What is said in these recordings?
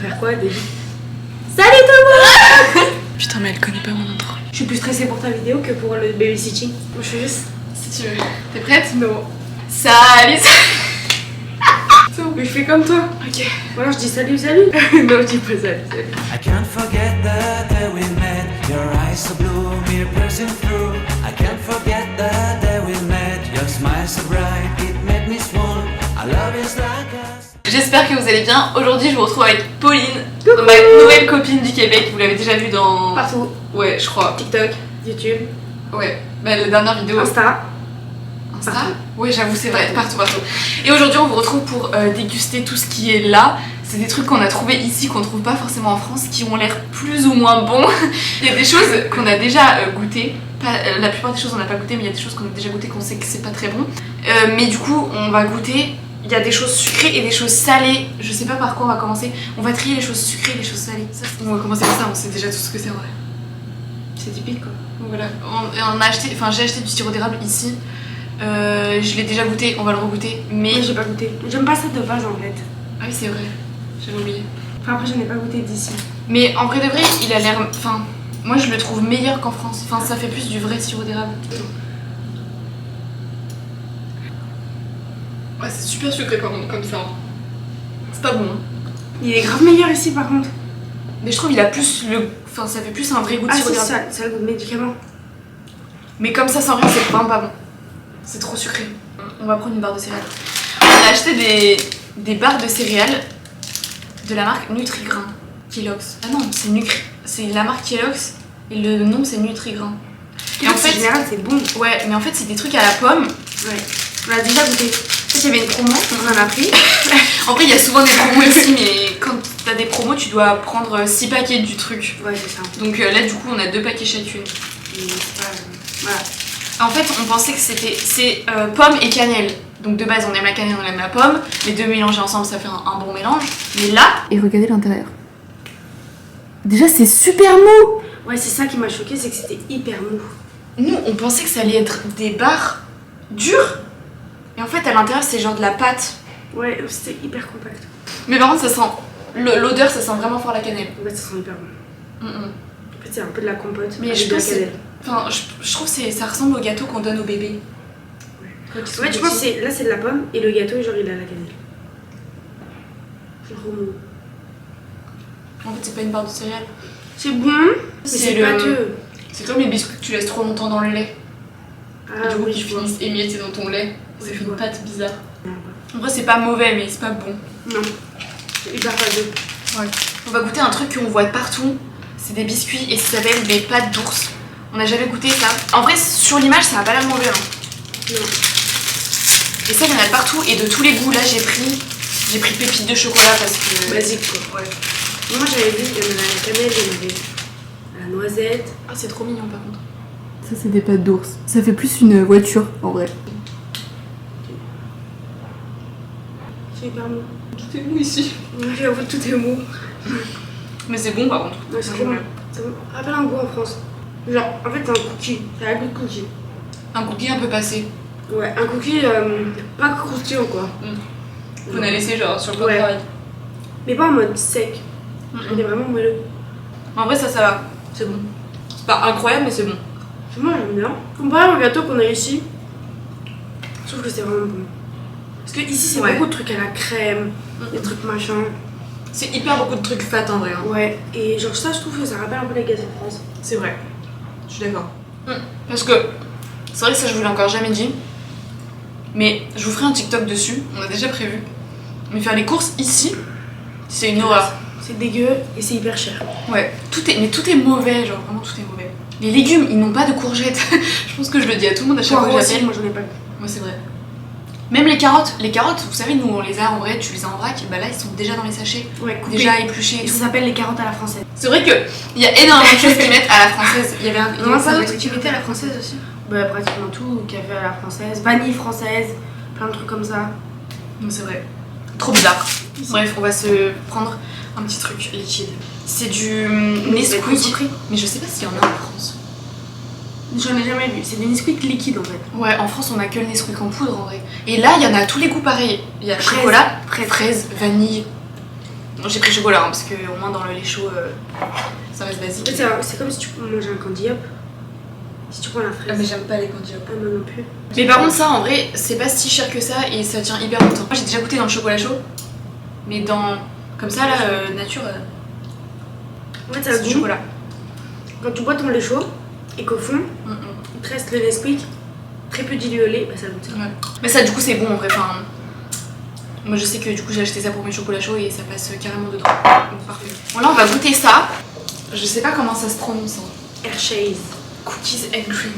faire quoi déjà? Salut tout le monde. Putain, mais elle connaît pas mon intro. Je suis plus stressée pour ta vidéo que pour le babysitting. Moi je fais juste. Si tu veux. T'es prête? Non. Salut. C'est bon, mais je fais comme toi. Ok. Ou alors je dis salut, salut. Non, je dis pas salut, salut. I can't forget the day we met. Your eyes so blue, me piercing through. I can't forget the day we met. Your smile so bright, it made me swoon. Our love is like us. J'espère que vous allez bien. Aujourd'hui, je vous retrouve avec Pauline, ma nouvelle copine du Québec. Vous l'avez déjà vue dans... Partout. Ouais, je crois. TikTok, YouTube, Ouais, bah, la dernière vidéo. Insta. Insta. Partout. Oui, j'avoue, c'est vrai, partout. Et aujourd'hui, on vous retrouve pour déguster tout ce qui est là. C'est des trucs qu'on a trouvé ici, qu'on trouve pas forcément en France, qui ont l'air plus ou moins bons. Il y a des choses qu'on a déjà goûtées. La plupart des choses, on n'a pas goûté, mais il y a des choses qu'on a déjà goûtées, qu'on sait que c'est pas très bon. Mais du coup, on va goûter. Il y a des choses sucrées et des choses salées. Je sais pas par quoi on va commencer. On va trier les choses sucrées et les choses salées. Ça, on va commencer par ça, on sait déjà tout ce que c'est en vrai. C'est typique quoi. Donc voilà, on a acheté, enfin j'ai acheté du sirop d'érable ici. Je l'ai déjà goûté, on va le regoûter. Mais Moi j'ai pas goûté. J'aime pas ça de base en fait. ah oui c'est vrai, j'avais oublié. Enfin après j'en ai pas goûté d'ici. Mais en vrai de vrai, il a l'air, enfin moi je le trouve meilleur qu'en France. Enfin ça fait plus du vrai sirop d'érable. Ouais c'est super sucré par contre comme ça. C'est pas bon. Hein. Il est grave meilleur ici par contre. Mais je trouve il a plus le, enfin ça fait plus un vrai goût de Ah sirop c'est d'érable. ça, c'est le goût de médicament. Mais comme ça sans rien c'est vraiment pas bon. C'est trop sucré. On va prendre une barre de céréales. On a acheté des barres de céréales de la marque Nutrigrain. Kellogg's. Ah non, c'est la marque Kellogg's et le nom c'est Nutrigrain. Et en fait, en général c'est bon. ouais, mais en fait c'est des trucs à la pomme. Ouais. On l'a déjà goûté. En fait il y avait une promo, on en a pris. En vrai il y a souvent des promos ici, mais quand t'as des promos tu dois prendre 6 paquets du truc. Ouais c'est ça. Donc là du coup on a 2 paquets chacune. Et c'est pas, voilà. En fait on pensait que c'est pomme et cannelle. Donc de base on aime la cannelle, on aime la pomme. Les deux mélangés ensemble ça fait un bon mélange. Mais là... Et regardez l'intérieur. Déjà c'est super mou. Ouais c'est ça qui m'a choqué, c'est que c'était hyper mou. Nous on pensait que ça allait être des barres dures. Et en fait à l'intérieur c'est genre de la pâte. Ouais c'était hyper compact. Mais par contre ça sent... L'odeur ça sent vraiment fort la cannelle. Ouais ça sent hyper bon. Mm-mm. En fait c'est un peu de la compote. Mais avec je de la pense que cannelle. enfin, je trouve que ça ressemble au gâteau qu'on donne aux bébés. Ouais tu penses que là c'est de la pomme et le gâteau genre il a la cannelle. Genre mou. En fait c'est pas une barre de céréales. C'est bon, mais c'est le- pâteux. C'est comme les biscuits que tu laisses trop longtemps dans le lait. Ah Et du coup oui ils je vois. finissent émiettés dans ton lait. Ça Ouais, fait je une vois. pâte bizarre. Ouais. En vrai c'est pas mauvais mais c'est pas bon. Non, c'est hyper pâteux. Ouais. On va goûter un truc qu'on voit partout. C'est des biscuits et ça s'appelle des pâtes d'ours. On n'a jamais goûté ça. En vrai sur l'image ça a pas l'air mauvais. Hein. Non. Et ça il y en a de partout et de tous les goûts. Là j'ai pris pépites de chocolat parce que... Basique quoi. Ouais. Moi j'avais vu qu'il y en avait à la cannelle, il y en avait à la noisette. Ah c'est trop mignon par contre. Ça c'est des pâtes d'ours. Ça fait plus une voiture en vrai. C'est hyper mou. Tout est mou ici. Ouais, j'avoue tout est mou. Mais c'est bon par contre. Ouais, c'est trop bon. Ça me rappelle un goût en France. Genre, en fait c'est un cookie, ça a le goût de cookie. Un cookie un peu passé. Ouais, un cookie pas croustillant quoi. Qu'on a laissé genre sur le Ouais. travail. Mais pas en mode sec. Il est vraiment moelleux. En vrai ça va. C'est bon. C'est pas incroyable mais c'est bon. Moi j'aime bien. Comparé au gâteau qu'on a ici, je trouve que c'est vraiment bon. Parce que ici c'est Ouais. beaucoup de trucs à la crème, des trucs machin. C'est hyper beaucoup de trucs fat en vrai. Hein. Ouais, et genre ça je trouve que ça rappelle un peu les gâteaux de France. C'est vrai. Je suis d'accord. Parce que c'est vrai que ça je vous l'ai encore jamais dit. Mais je vous ferai un TikTok dessus. On a déjà prévu. Mais faire les courses ici, c'est une horreur. C'est dégueu et c'est hyper cher. Ouais. Mais tout est mauvais, genre vraiment tout est mauvais. Les légumes, ils n'ont pas de courgettes. Je pense que je le dis à tout le monde à chaque fois que Poireaux aussi, j'appelle. moi j'en ai pas. Moi c'est vrai. Même les carottes, vous savez, nous on les a en vrai, tu les as en vrac, et bah là ils sont déjà dans les sachets, Ouais, coupé. déjà épluchés et Et tout. ça s'appelle les carottes à la française. C'est vrai qu'il y a énormément de choses qu'ils mettent à la française. Il y avait Non, pas ça d'autres doit qui être mettaient à la française aussi. Bah pratiquement tout, café à la française, vanille française, plein de trucs comme ça. Non, c'est vrai. Trop bizarre. Bref, on va se prendre un petit truc liquide. C'est du Nesquik, mais je sais pas s'il y en a en France. J'en ai jamais vu, c'est des Nesquik liquides en fait. Ouais, en France on a que le Nesquik en poudre en vrai. Et là il y en a tous les goûts pareils. Il y a Fraise, chocolat, fraise. fraise, vanille. Bon, j'ai pris chocolat hein, parce que au moins dans le lait chaud, ça reste En fait, basique. c'est comme si tu mangeais un candy hop. Si tu prends la fraise. Ah, mais j'aime pas les candy hop. Ah, moi non plus. Mais par contre, ça en vrai, c'est pas si cher que ça et ça tient hyper longtemps. Moi j'ai déjà goûté dans le chocolat chaud, mais dans. Comme ça là, nature, En fait, ça a c'est le du goût. chocolat. Quand tu bois ton lait chaud et qu'au fond, il te reste le Nesquik, très peu dilué au lait, bah ça goûte ça. Ouais. Mais ça, du coup, c'est bon en vrai. Enfin, moi je sais que du coup, j'ai acheté ça pour mes chocolats chauds et ça passe carrément dedans. Donc parfait. Bon, là, on va goûter ça. Je sais pas comment ça se prononce. Hein. Hershey's. Cookies and cream.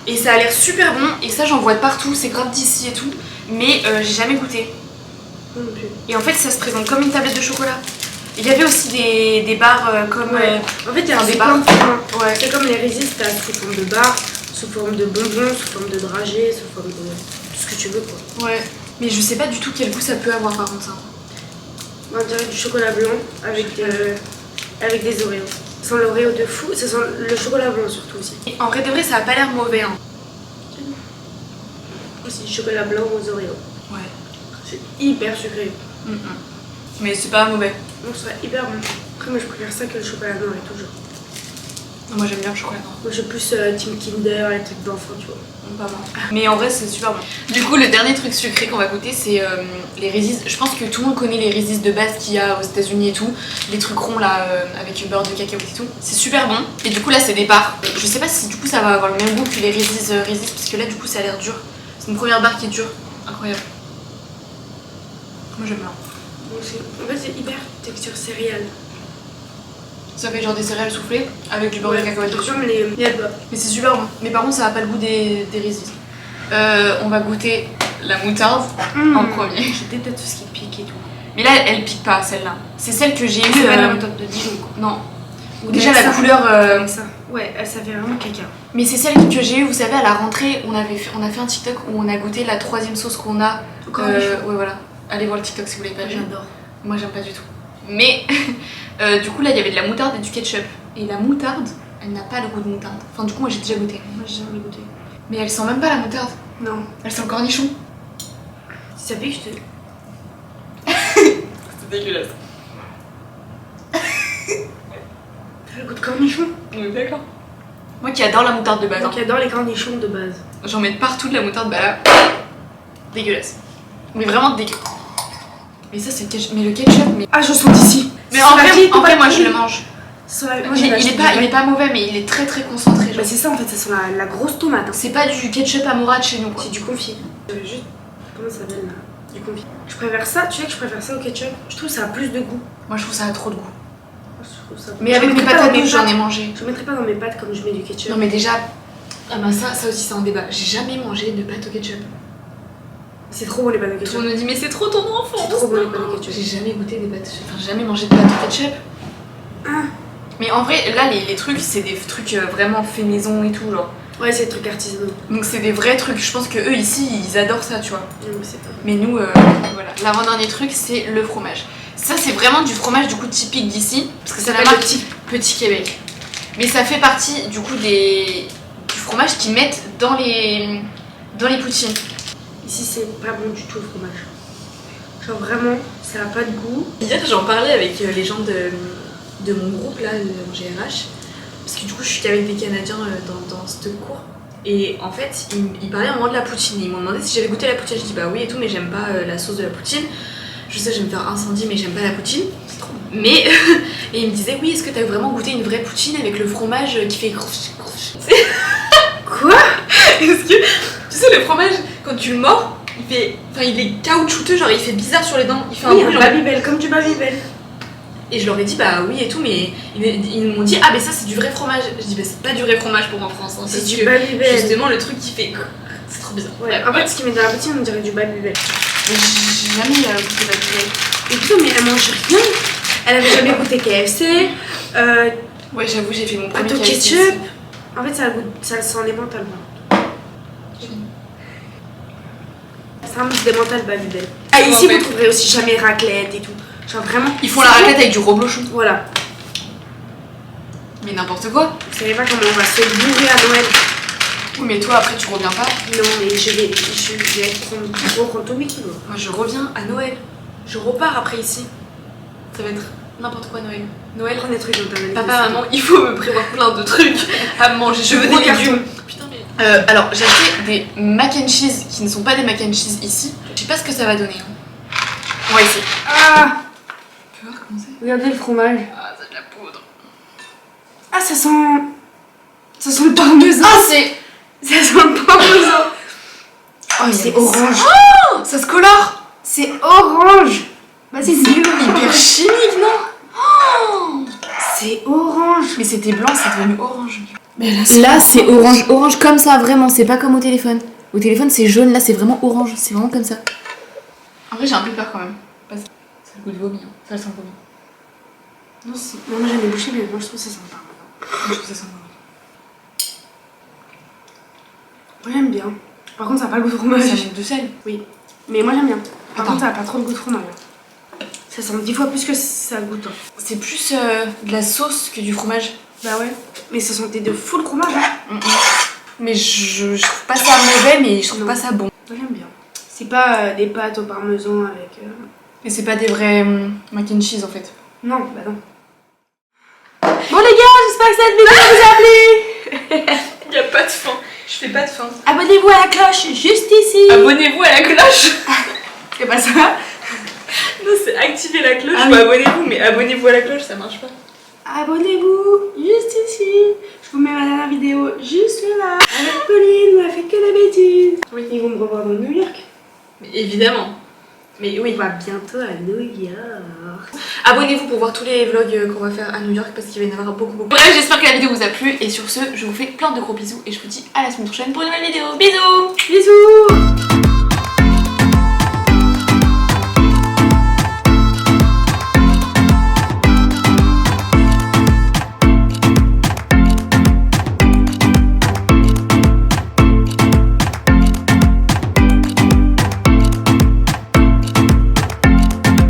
Et ça a l'air super bon. Et ça, j'en vois de partout. C'est grave d'ici et tout. Mais j'ai jamais goûté. Moi non plus. Et en fait, ça se présente comme une tablette de chocolat. Il y avait aussi des barres comme. Ouais. En fait, il y a des des barres. barres. Ouais. C'est comme les Reese's, t'as sous forme de barres, sous forme de bonbons, sous forme de dragées, sous forme de tout ce que tu veux quoi. Ouais. Mais je sais pas du tout quel goût ça peut avoir par contre ça. On dirait du chocolat blanc avec des Oreos. Ça sent l'Oreo de fou, ça sent le chocolat blanc surtout aussi. Et en vrai de vrai, ça a pas l'air mauvais. Hein. Aussi du chocolat blanc aux Oreos. Ouais. C'est hyper sucré. Mais c'est pas mauvais. Donc ça va hyper bon. Après moi je préfère ça que le chocolat noir et tout genre. Moi j'aime bien le chocolat noir. Moi je suis plus Team Kinder, les trucs d'enfants tu vois. Pas moi. Mais en vrai c'est super bon. Du coup le dernier truc sucré qu'on va goûter c'est les Reese's. Je pense que tout le monde connaît les Reese's de base qu'il y a aux États-Unis et tout. Les trucs ronds là avec le beurre de cacahuète et tout. C'est super bon. Et du coup là c'est des barres. Je sais pas si du coup ça va avoir le même goût que les Reese's parce que là du coup ça a l'air dur. C'est une première barre qui est dure. Incroyable. Moi j'aime bien. En fait c'est hyper texture céréale. Ça fait genre des céréales soufflées avec du beurre de cacahuète dessus. Comme les Alba. Mais c'est super bon. Mais par contre, ça a pas le goût des Reese's. On va goûter la moutarde en premier. Je déteste tout ce qui pique et tout. Mais là, elle pique pas celle-là. C'est celle que j'ai eue. C'est pas la moutarde de Dijon quoi. Non. Ou Mais déjà ça, la couleur. Comme ça. Ouais, ça fait vraiment caca. Mais c'est celle que j'ai eue, vous savez, à la rentrée, on a fait un TikTok où on a goûté la 3ème sauce qu'on a. Ouais, voilà. Allez voir le TikTok si vous l'avez pas vu. J'adore. Moi, j'aime pas du tout. Mais du coup, là, il y avait de la moutarde et du ketchup. Et la moutarde, elle n'a pas le goût de moutarde. Enfin, du coup, moi, j'ai déjà goûté. Moi j'ai jamais goûté. Mais elle sent même pas la moutarde. Non. Elle sent le cornichon. Si ça pique, je te. C'est dégueulasse. T'as le goût de cornichon. Oui, d'accord. Moi qui adore la moutarde de base. Moi Hein. qui adore les cornichons de base. J'en mets partout de la moutarde, bah là. Dégueulasse. Mais vraiment dégueulasse. Mais ça, c'est le ketchup. Mais le ketchup, mais. Ah, je sens d'ici. Mais en vrai, moi je le mange. Moi, Il est pas mauvais, mais il est très très concentré. Genre. Bah, c'est ça en fait, ça sent la grosse tomate. Hein. C'est pas du ketchup Amora de chez nous quoi. C'est du confit. Juste. Comment ça s'appelle là? Du confit. Je préfère ça, tu sais que je préfère ça au ketchup. Je trouve que ça a plus de goût. Moi je trouve ça a trop de goût. Je trouve ça... Mais Je avec mes mettrais pas pâtes à dans mes nous, j'en ai pâtes. mangé. Je mettrais pas dans mes pâtes comme je mets du ketchup. Non mais déjà. Ah bah ça aussi c'est un débat. J'ai jamais mangé de pâtes au ketchup. C'est trop bon les pâtes au Tout le ketchup. monde me dit mais c'est trop ton enfant. C'est trop bon les pâtes au ketchup. J'ai jamais goûté des pâtes. Enfin jamais mangé de pâtes au ketchup. Ah. Mais en vrai là les trucs c'est des trucs vraiment fait maison et tout genre. Ouais, c'est des trucs artisanaux. Donc c'est des vrais trucs. Je pense que eux ici ils adorent ça tu vois. Non, mais c'est pas. Mais nous voilà. L'avant-dernier truc c'est le fromage. Ça c'est vraiment du fromage du coup typique d'ici. Parce que Ça c'est la s'appelle marque le Petit Québec. Mais ça fait partie du coup du fromage qu'ils mettent dans les poutines. Ici, c'est pas bon du tout le fromage. Genre vraiment, ça a pas de goût. Hier j'en parlais avec les gens de mon groupe là en GRH. Parce que du coup je suis avec des Canadiens dans ce cours. Et en fait ils parlaient à un moment de la poutine. Ils m'ont demandé si j'avais goûté la poutine. Je dis bah oui et tout mais j'aime pas la sauce de la poutine. Je sais je vais me faire incendie mais j'aime pas la poutine. C'est trop bon. Mais et ils me disaient oui est-ce que t'as vraiment goûté une vraie poutine avec le fromage qui fait Quoi? Est-ce que tu sais le fromage quand tu le mords il fait enfin il est caoutchouteux genre il fait bizarre sur les dents il fait Oui, un un bruit Babybel, comme du Babybel. et je leur ai dit bah oui et tout mais ils m'ont dit ah mais ça c'est du vrai fromage. Je dis bah c'est pas du vrai fromage pour en France hein, C'est parce du que Babybel. justement le truc qui fait c'est trop bizarre. Ouais, en fait, ce qu'ils mettent dans la poutine, on dirait du Babybel. J'ai jamais goûté Babybel. Et putain, mais elle mange rien. Elle avait jamais goûté KFC. Ouais j'avoue j'ai fait mon premier Pâte au KFC ketchup. ici. En fait, ça sent les mentales. Ça me des mentales Babybel. Ah, En ici, fait. vous trouverez aussi jamais raclette et tout. Genre vraiment. Ils font la raclette avec du reblochon. Voilà. Mais n'importe quoi. Vous savez pas comment on va se bourrer à Noël. Oui mais toi après tu reviens pas. Non, mais je vais prendre ton 8 kilos. Moi je reviens à Noël. Je repars après ici. Ça va être n'importe quoi Noël. Noël, Prends des trucs dans ta manifeste. papa, maman, il faut me prévoir plein de trucs à manger. Je veux Gros des carton. légumes. Putain, mais. Alors, j'ai acheté des mac and cheese qui ne sont pas des mac and cheese ici. Je sais pas ce que ça va donner. Hein. On va essayer. Ah, Tu peux voir comment c'est? regardez le fromage. Ah, c'est de la poudre. Ah, ça sent le parmesan. Ah, c'est. Ça sent le parmesan. Oh, c'est orange. Oh, ça se colore. C'est orange. Vas-y, c'est Hyper chimique, non? Oh, C'est orange. mais c'était blanc, c'est devenu orange. Mais Là, c'est orange. Orange comme ça, vraiment. C'est pas comme au téléphone. Au téléphone, c'est jaune. Là, c'est vraiment orange. C'est vraiment comme ça. En vrai, j'ai un peu peur quand même. Parce que c'est le goût de vomi. Hein. Ça sent le vomi. Non, moi j'aime les boucher, mais moi je trouve que ça sent le parmesan. Moi, je trouve ça sent le vomi. Moi j'aime bien. Par contre, ça n'a pas le goût de fromage. Ça manque de sel. Oui. Mais moi j'aime bien. Par Attends. contre, ça n'a pas trop le goût de fromage. Ça sent 10 fois plus que ça goûte. Hein. C'est plus de la sauce que du fromage. Bah ouais. Mais ça sentait de fou le fromage. Hein. Mais je trouve pas ça mauvais, mais je trouve Non. pas ça bon. Moi j'aime bien. C'est pas des pâtes au parmesan avec. Et c'est pas des vrais mac and cheese en fait. Non, bah non. Bon les gars, j'espère que cette vidéo vous a plu. Y a pas de fin. Je fais pas de fin. Abonnez-vous à la cloche juste ici. Abonnez-vous à la cloche. C'est pas ça. Non, c'est activer la cloche Ah ou oui. abonnez-vous, mais abonnez-vous à la cloche, ça marche pas. Abonnez-vous juste ici. Je vous mets ma dernière vidéo juste là. Avec Pauline, où elle fait que des bêtises. Oui. Ils vont me revoir dans New York. Mais évidemment. Mais On oui. va bientôt à New York. Abonnez-vous pour voir tous les vlogs qu'on va faire à New York parce qu'il va y en avoir beaucoup. Bref, j'espère que la vidéo vous a plu et sur ce, je vous fais plein de gros bisous et je vous dis à la semaine prochaine pour une nouvelle vidéo. Bisous. Bisous.